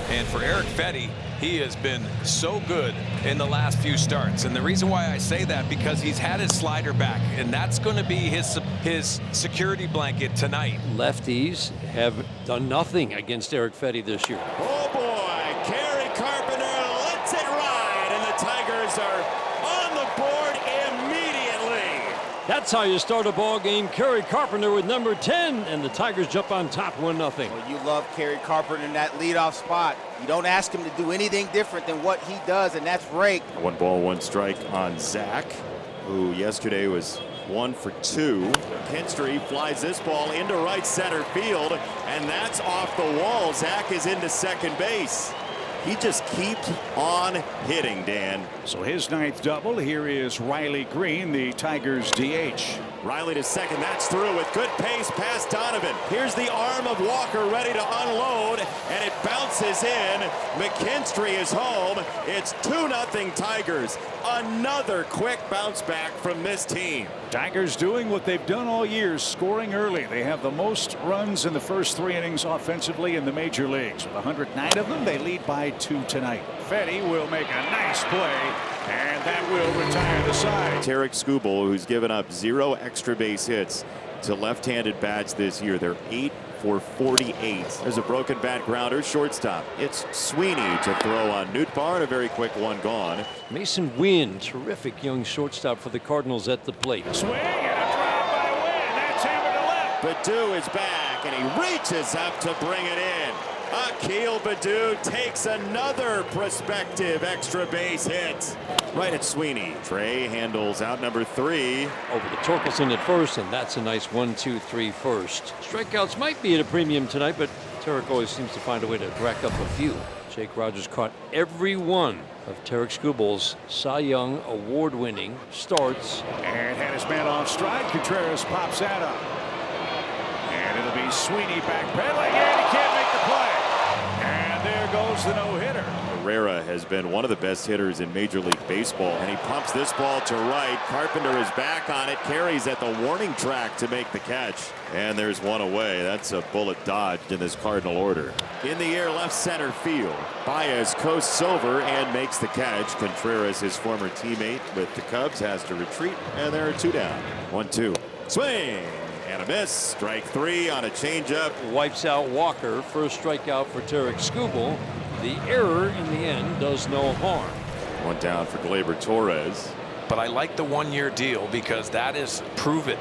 And for Eric Fetty, he has been so good in the last few starts. And the reason why I say that, because he's had his slider back, and that's going to be his security blanket tonight. Lefties have done nothing against Eric Fetty this year. Oh boy, Kerry Carpenter lets it ride, and the Tigers are on the board immediately. That's how you start a ball game. Kerry Carpenter with number 10, and the Tigers jump on top 1-0. Well, you love Kerry Carpenter in that leadoff spot. You don't ask him to do anything different than what he does, and that's rake. 1 ball, 1 strike on Zach, who yesterday was 1 for 2. McKinstry flies this ball into right center field, and that's off the wall. Zach is into second base. He just keeps on hitting, Dan. So his 9th double. Here is Riley Greene, the Tigers DH. Riley to second. That's through with good pace past Donovan. Here's the arm of Walker ready to unload, and it bounces in. McKinstry is home. It's 2-0 Tigers. Another quick bounce back from this team. Tigers doing what they've done all year, scoring early. They have the most runs in the first 3 innings offensively in the major leagues. With 109 of them, they lead by 2 tonight. Fetty will make a nice play, and that will retire the side. Tarek Skubal, who's given up 0 extra base hits to left-handed bats this year. They're 8 for 48. There's a broken bat grounder, shortstop. It's Sweeney to throw on Nootbaar, and a very quick one gone. Mason Wynn, terrific young shortstop for the Cardinals at the plate. Swing and a drive by Wynn. That's hammered to left. Baddoo is back, and he reaches up to bring it in. Akil Baddoo takes another prospective extra base hit. Right at Sweeney. Trey handles out number 3. Over to Torkelson at first, and that's a nice 1-2-3 first. Strikeouts might be at a premium tonight, but Tarek always seems to find a way to rack up a few. Jake Rogers caught every one of Tarek Skubal's Cy Young award-winning starts. And had his man off stride. Contreras pops that up. And it'll be Sweeney backpedaling, and he can't make the play. And there goes the no-hitter. Herrera has been one of the best hitters in Major League Baseball, and he pumps this ball to right. Carpenter is back on it, carries at the warning track to make the catch. And there's one away. That's a bullet dodged in this Cardinal order. In the air, left center field. Baez coasts over and makes the catch. Contreras, his former teammate with the Cubs, has to retreat, and there are 2 down. 1-2. Swing! And a miss. Strike 3 on a changeup. Wipes out Walker. First strikeout for Tarek Skubal. The error in the end does no harm. 1 down for Gleyber Torres. But I like the 1-year deal because that is prove it.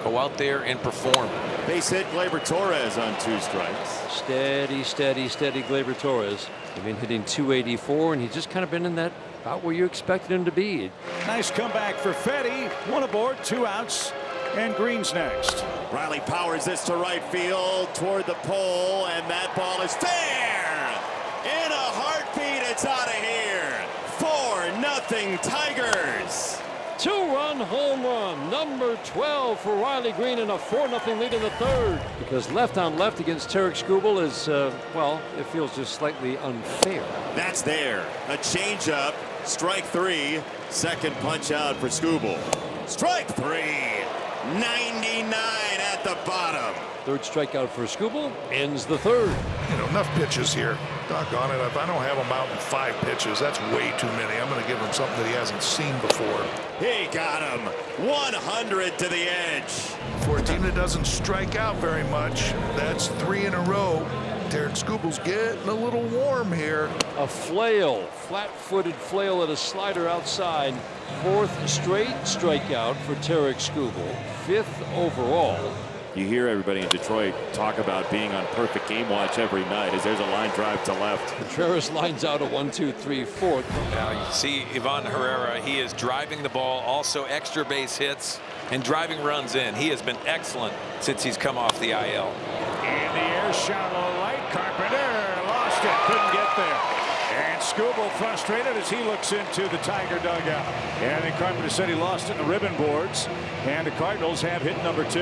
Go out there and perform. Base hit Gleyber Torres on 2 strikes. Steady, steady, steady Gleyber Torres. He's been hitting .284, and he's just kind of been in that about where you expected him to be. Nice comeback for Fetty. 1 aboard, 2 outs. And Greene's next. Riley powers this to right field toward the pole, and that ball is fair. In a heartbeat, it's out of here. 4-0 Tigers. 2-run home run, number 12 for Riley Greene, and a 4-0 lead in the 3rd. Because left on left against Tarek Skubal is, well, it feels just slightly unfair. That's there. A changeup. Strike 3. Second punch out for Skubal. Strike 3. 99 at the bottom. 3rd strikeout for Skubal ends the 3rd. You know, enough pitches here. Doggone it. If I don't have him out in 5 pitches, that's way too many. I'm going to give him something that he hasn't seen before. He got him. 100 to the edge. For a team that doesn't strike out very much, that's 3 in a row. Tarek Skubal's getting a little warm here. A flail, flat-footed flail at a slider outside. 4th straight strikeout for Tarek Skubal. 5th overall. You hear everybody in Detroit talk about being on perfect game watch every night as there's a line drive to left. Contreras lines out a 1-2-3 4th. Now you see Ivan Herrera. He is driving the ball, also extra base hits and driving runs in. He has been excellent since he's come off the IL. In the air, shallow light. Carpenter lost it, couldn't get there. And Skubal frustrated as he looks into the Tiger dugout. And then Carpenter said he lost it in the ribbon boards. And the Cardinals have hit number 2.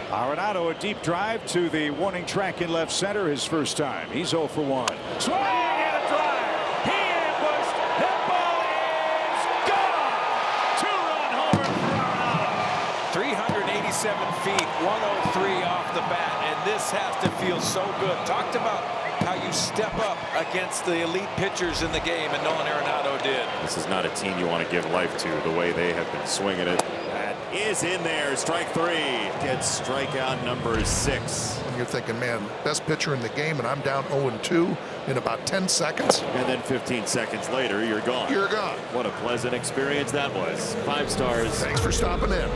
Arenado, a deep drive to the warning track in left center, his first time. He's 0 for 1. Swing and a drive. He ambushed. That ball is gone. 2-run homer for Arenado. 387 feet, 103 off the bat, and this has to feel so good. Talked about how you you step up against the elite pitchers in the game, and Nolan Arenado did. This is not a team you want to give life to, the way they have been swinging it. That is in there. Strike 3. Gets strikeout number 6. You're thinking, man, best pitcher in the game, and I'm down 0-2 in about 10 seconds. And then 15 seconds later, you're gone. You're gone. What a pleasant experience that was. 5 stars. Thanks for stopping in.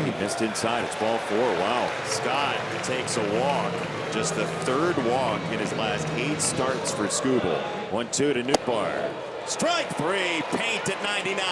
He missed inside. It's ball 4. Wow. Scott takes a walk. Just the 3rd walk in his last 8 starts for Skubal. 1-2 to Nootbaar. Strike 3. Paint at 99.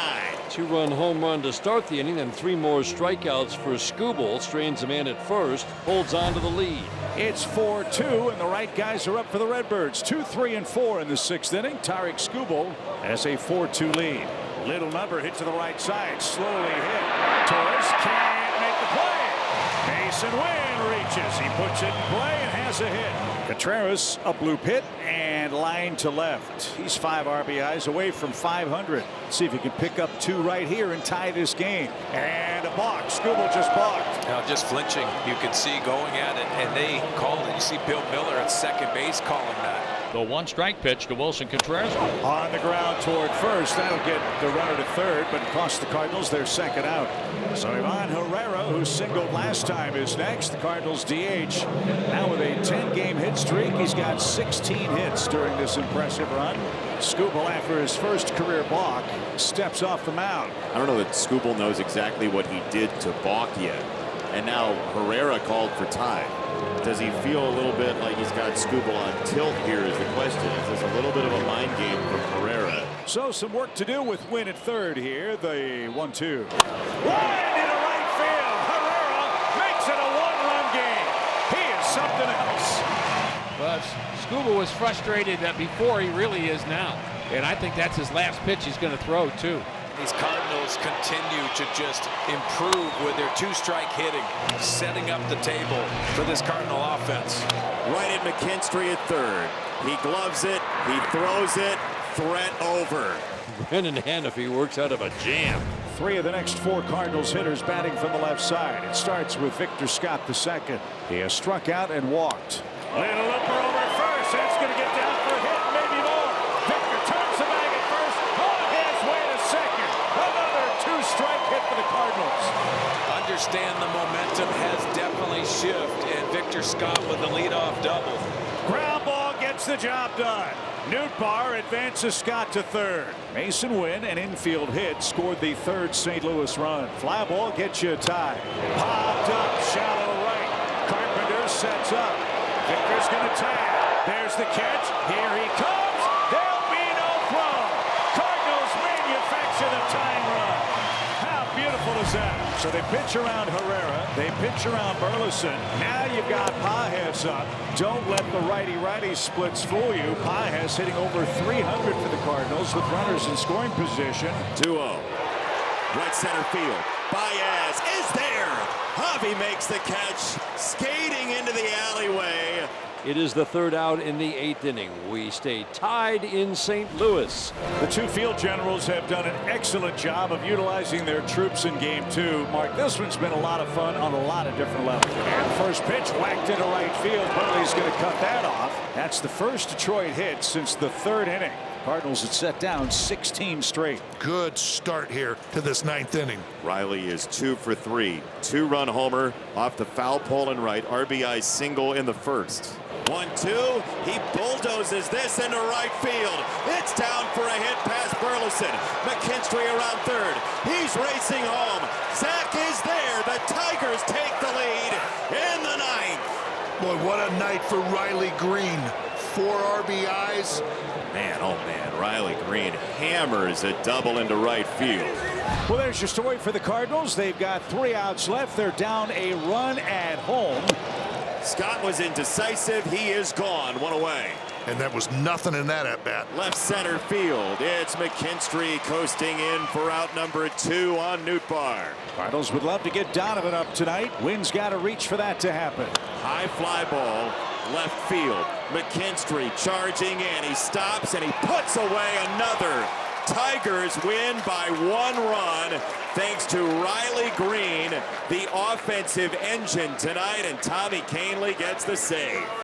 2-run home run to start the inning, and 3 more strikeouts for Skubal. Strains a man at first, holds on to the lead. It's 4-2, and the right guys are up for the Redbirds. 2, 3, and 4 in the 6th inning. Tarik Skubal has a 4-2 lead. Little number hit to the right side, slowly hit. Torres can't make the play. Mason Wynn reaches. He puts it in play and has a hit. Contreras, a bloop hit and line to left. He's 5 RBIs away from 500. See if he can pick up 2 right here and tie this game. And a balk. Skubal just balked. Now just flinching, you can see going at it, and they called it. You see Bill Miller at second base calling that. The 1-strike pitch to Wilson Contreras. On the ground toward first. That'll get the runner to third, but it costs the Cardinals their 2nd out. So Ivan Herrera, who singled last time, is next. The Cardinals DH. Now with a 10-game hit streak, he's got 16 hits during this impressive run. Skubal, after his first career balk, steps off the mound. I don't know that Skubal knows exactly what he did to balk yet. And now Herrera called for time. Does he feel a little bit like he's got Skubal on tilt here is the question. Is this a little bit of a mind game from Herrera? So some work to do with Wynn at third here. The 1-2. Line into right field. Herrera makes it a 1-run game. He is something else. But Skubal was frustrated before, he really is now. And I think that's his last pitch he's going to throw, too. These Cardinals continue to just improve with their 2-strike hitting, setting up the table for this Cardinal offense. Right at McKinstry at third. He gloves it. He throws it. Threat over. Brennan Hannafy works out of a jam. 3 of the next 4 Cardinals hitters batting from the left side. It starts with Victor Scott II. He has struck out and walked. Little looper over first. That's going to get down for a hit, maybe more. Victor turns the bag at first. On his way to second. Another 2-strike hit for the Cardinals. Understand the momentum has definitely shifted, and Victor Scott with the leadoff double. Ground ball gets the job done. Nootbaar advances Scott to third. Mason Wynn, an infield hit, scored the 3rd St. Louis run. Fly ball gets you a tie. Popped up, shallow right. Carpenter sets up. Victor's going to tag. There's the catch. Here he comes. There'll be no throw. Cardinals manufacture the tying run. How beautiful is that? So they pitch around Herrera. They pitch around Burleson. Now you've got Pages up. Don't let the righty-righty splits fool you. Pages hitting over 300 for the Cardinals with runners in scoring position. 2-0. Right center field. Baez is there. Javi makes the catch. Skating into the alleyway. It is the 3rd out in the 8th inning. We stay tied in St. Louis. The 2 field generals have done an excellent job of utilizing their troops in game 2. Mark, this one's been a lot of fun on a lot of different levels. And the first pitch whacked into right field. Burley's going to cut that off. That's the first Detroit hit since the 3rd inning. Cardinals had set down 16 straight. Good start here to this 9th inning. Riley is 2 for 3. 2-run homer off the foul pole and right. RBI single in the first. 1-2. He bulldozes this into right field. It's down for a hit past Burleson. McKinstry around third. He's racing home. Zach is there. The Tigers take the lead in the 9th. Boy, what a night for Riley Greene. 4 RBIs. Man, oh man, Riley Greene hammers a double into right field. Well, there's your story for the Cardinals. They've got 3 outs left. They're down a run at home. Scott was indecisive. He is gone. 1 away. And that was nothing in that at-bat. Left center field. It's McKinstry coasting in for out number 2 on Nootbaar. Cardinals would love to get Donovan up tonight. Wynn's got to reach for that to happen. High fly ball. Left field. McKinstry charging in. He stops and he puts away another. Tigers win by 1 run thanks to Riley Greene, the offensive engine tonight, and Tommy Kahnle gets the save.